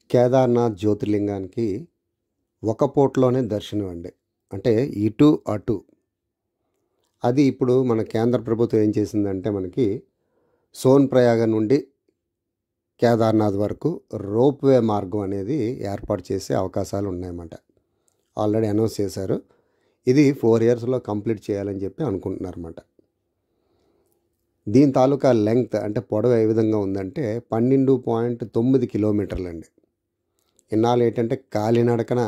కేదార్నాథ్ జ్యోతిర్లింగానికి ఒక పూటలోనే దర్శనం అండి. అంటే ఇటు, అటు. అది ఇప్పుడు మన కేంద్ర ప్రభుత్వం ఏం చేసిందంటే మనకి సోన్‌ప్రయాగ నుండి కేదార్నాథ్ వరకు రోప్‌వే మార్గం అనేది ఏర్పాటు చేసే అవకాశాలు ఉన్నాయన్నమాట. ఆల్రెడీ అనౌన్స్ చేశారు. ఇది 4 ఇయర్స్‌లో కంప్లీట్ చేయాలని చెప్పి అనుకుంటున్నారన్నమాట. దీని తాలూకా లెంగ్త్ అంటే పొడవు ఏ విధంగా ఉందంటే 12.9 కిలోమీటర్లండి. ఇన్నాళ్ళు ఏంటంటే కాలినడకన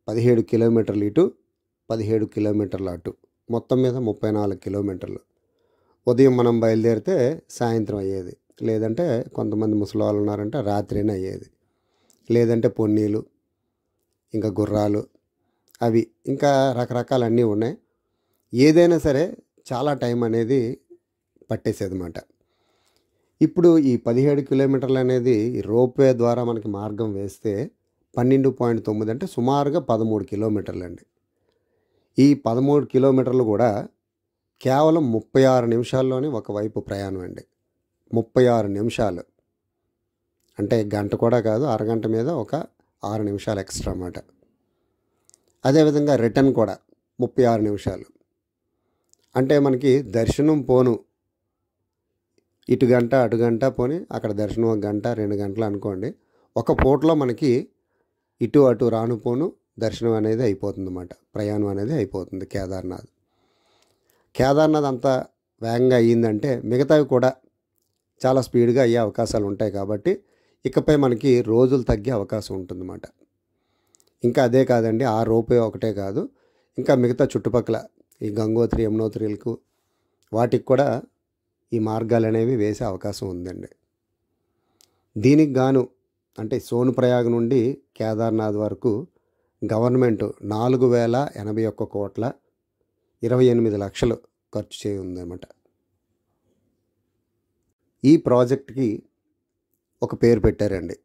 17 కిలోమీటర్లు ఇటు, 17 కిలోమీటర్లు అటు. మొత్తం మీద 34 కిలోమీటర్లు. ఉదయం మనం బయలుదేరితే సాయంత్రం అయ్యేది. లేదంటే కొంతమంది ముసలివాళ్ళు ఉన్నారంటే రాత్రైనా అయ్యేది. లేదంటే పొన్నీలు, ఇంకా గుర్రాలు అవి ఇంకా రకరకాలన్నీ ఉన్నాయి. ఏదైనా సరే చాలా టైం అనేది పట్టేసేదన్నమాట. ఇప్పుడు ఈ 17 కిలోమీటర్లు అనేది రోప్‌వే ద్వారా మనకి మార్గం వేస్తే 12.9 అంటే సుమారుగా 13 కిలోమీటర్లండి. ఈ 13 కిలోమీటర్లు కూడా కేవలం 36 నిమిషాల్లోనే ఒకవైపు ప్రయాణం అండి. 36 నిమిషాలు. అంటే గంట కూడా కాదు, అరగంట మీద ఒక 6 నిమిషాలు ఎక్స్ట్రా అన్నమాట. అదేవిధంగా రిటర్న్ కూడా 36 నిమిషాలు. అంటే మనకి దర్శనం పోను ఇటు గంట అటు గంట పోని అక్కడ దర్శనం 1 గంట 2 గంటలు అనుకోండి. ఒక పూటలో మనకి ఇటు అటు రాను పోను దర్శనం అనేది అయిపోతుందన్నమాట. ప్రయాణం అనేది అయిపోతుంది కేదార్నాథ్. కేదార్నాథ్ అంత వేగంగా అయ్యిందంటే మిగతావి కూడా చాలా స్పీడ్గా అయ్యే అవకాశాలు ఉంటాయి కాబట్టి ఇకపై మనకి రోజులు తగ్గే అవకాశం ఉంటుందన్నమాట. ఇంకా అదే కాదండి, ఆ రోప్‌వే ఒకటే కాదు, ఇంకా మిగతా చుట్టుపక్కల ఈ గంగోత్రి యమునోత్రిలకు వాటికి కూడా ఈ మార్గాలు అనేవి వేసే అవకాశం ఉందండి. దీనికి గాను అంటే సోన్‌ప్రయాగ నుండి కేదార్నాథ్ వరకు గవర్నమెంట్ 4,081,28,00,000 ఖర్చు చేయనుందన్నమాట. ఈ ప్రాజెక్ట్కి ఒక పేరు పెట్టారండి,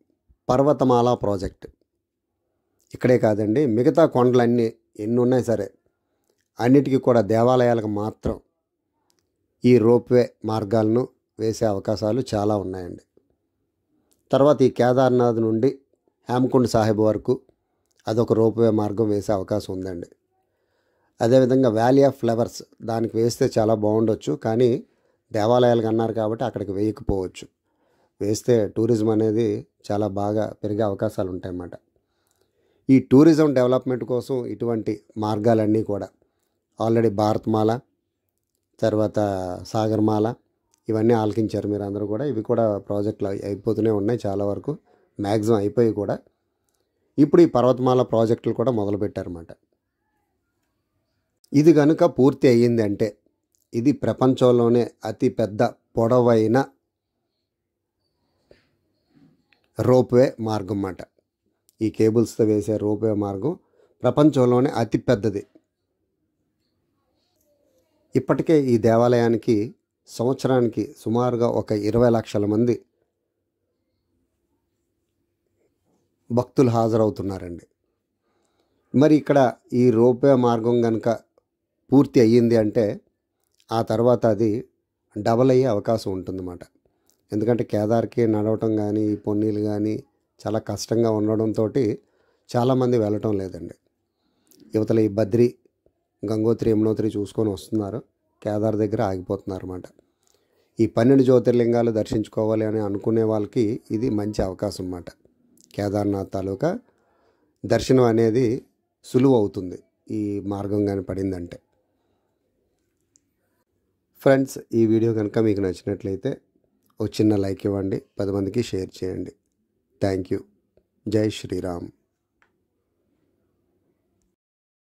పర్వతమాల ప్రాజెక్ట్. ఇక్కడే కాదండి, మిగతా కొండలన్నీ ఎన్ని ఉన్నాయి సరే అన్నిటికీ కూడా దేవాలయాలకు మాత్రం ఈ రోప్‌వే మార్గాలను వేసే అవకాశాలు చాలా ఉన్నాయండి. తర్వాత ఈ కేదార్నాథ్ నుండి హేమకుండ్ సాహిబ్ వరకు అదొక రోప్‌వే మార్గం వేసే అవకాశం ఉందండి. అదేవిధంగా వ్యాలీ ఆఫ్ ఫ్లవర్స్ దానికి వేస్తే చాలా బాగుండొచ్చు, కానీ దేవాలయాలకు అన్నారు కాబట్టి అక్కడికి వేయకపోవచ్చు. వేస్తే టూరిజం అనేది చాలా బాగా పెరిగే అవకాశాలు ఉంటాయన్నమాట. ఈ టూరిజం డెవలప్మెంట్ కోసం ఇటువంటి మార్గాలన్నీ కూడా ఆల్రెడీ భారత్మాల, తర్వాత సాగర్మాల ఇవన్నీ ఆలకించారు మీరు అందరూ కూడా. ఇవి కూడా ప్రాజెక్టులు అయిపోతూనే ఉన్నాయి, చాలా వరకు మ్యాక్సిమం అయిపోయి కూడా. ఇప్పుడు ఈ పర్వతమాల ప్రాజెక్టులు కూడా మొదలుపెట్టారన్నమాట. ఇది కనుక పూర్తి అయ్యింది అంటే ఇది ప్రపంచంలోనే అతి పెద్ద పొడవైన రోప్‌వే మార్గం అన్నమాట. ఈ కేబుల్స్తో వేసే రోప్‌వే మార్గం ప్రపంచంలోనే అతి పెద్దది. ఇప్పటికే ఈ దేవాలయానికి సంవత్సరానికి సుమారుగా ఒక 20 లక్షల మంది భక్తులు హాజరవుతున్నారండి. మరి ఇక్కడ ఈ రోప్‌వే మార్గం కనుక పూర్తి అయ్యింది అంటే ఆ తర్వాత అది డబల్ అయ్యే అవకాశం ఉంటుందన్నమాట. ఎందుకంటే కేదార్కి నడవటం కానీ ఈ పొన్నీలు కానీ చాలా కష్టంగా ఉండడంతో చాలామంది వెళ్ళటం లేదండి. యువతల ఈ బద్రి, గంగోత్రి యమునోత్రి చూసుకొని వస్తున్నారు, కేదార్ దగ్గర ఆగిపోతున్నారు అన్నమాట. ఈ 12 జ్యోతిర్లింగాలు దర్శించుకోవాలి అని అనుకునే వాళ్ళకి ఇది మంచి అవకాశం అన్నమాట. కేదార్నాథ్ తాలూకా దర్శనం అనేది సులువు అవుతుంది ఈ మార్గం కానీ పడిందంటే. ఫ్రెండ్స్, ఈ వీడియో కనుక మీకు నచ్చినట్లయితే ఒక చిన్న లైక్ ఇవ్వండి, 10 మందికి షేర్ చేయండి. Thank you. జై శ్రీరామ్.